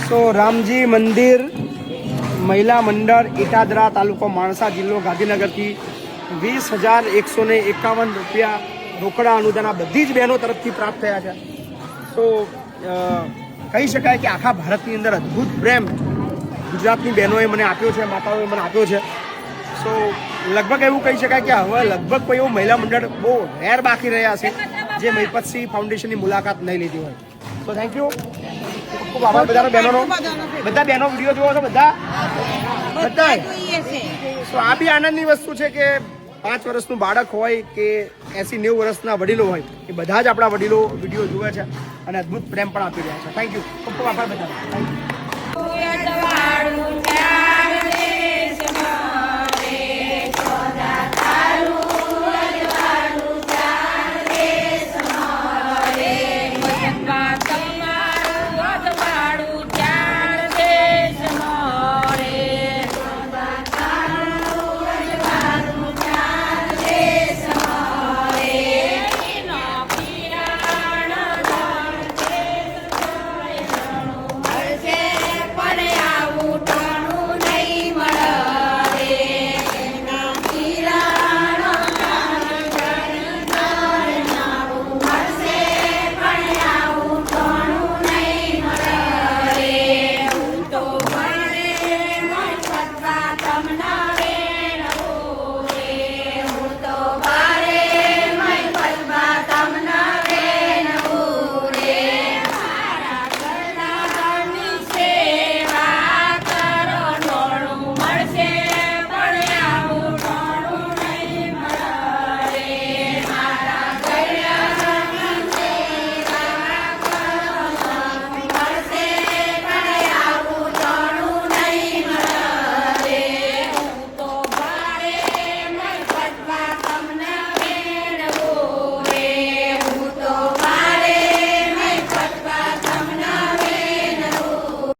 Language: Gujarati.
તો રામજી મંદિર મહિલા મંડળ ઇટાદરા તાલુકો માણસા જિલ્લો ગાંધીનગરથી 20,151 રૂપિયા રોકડા અનુદાન આ બધી જ બહેનો તરફથી પ્રાપ્ત થયા છે. તો કહી શકાય કે આખા ભારતની અંદર અદ્ભુત પ્રેમ ગુજરાતની બહેનોએ મને આપ્યો છે, માતાઓએ મને આપ્યો છે. સો લગભગ એવું કહી શકાય કે હવે લગભગ કોઈ એવું મહિલા મંડળ બહુ રેર બાકી રહ્યા છે જે મહિપતસિંહ ફાઉન્ડેશનની મુલાકાત નહીં લીધી હોય. તો થેન્ક યુ, ખૂબ આભાર બધા બહેનોનો. બધા બહેનો વિડીયો જોવો છો? બધા. તો આ બી આનંદની વસ્તુ છે કે 5 વર્ષનું બાળક હોય કે 80-90 વર્ષના વડીલો હોય એ બધા જ આપણા વડીલો વિડીયો જુએ છે અને અદ્ભુત પ્રેમ પણ આપી રહ્યા છે. થેન્ક યુ, ખૂબ ખૂબ આભાર બધા. Thank you.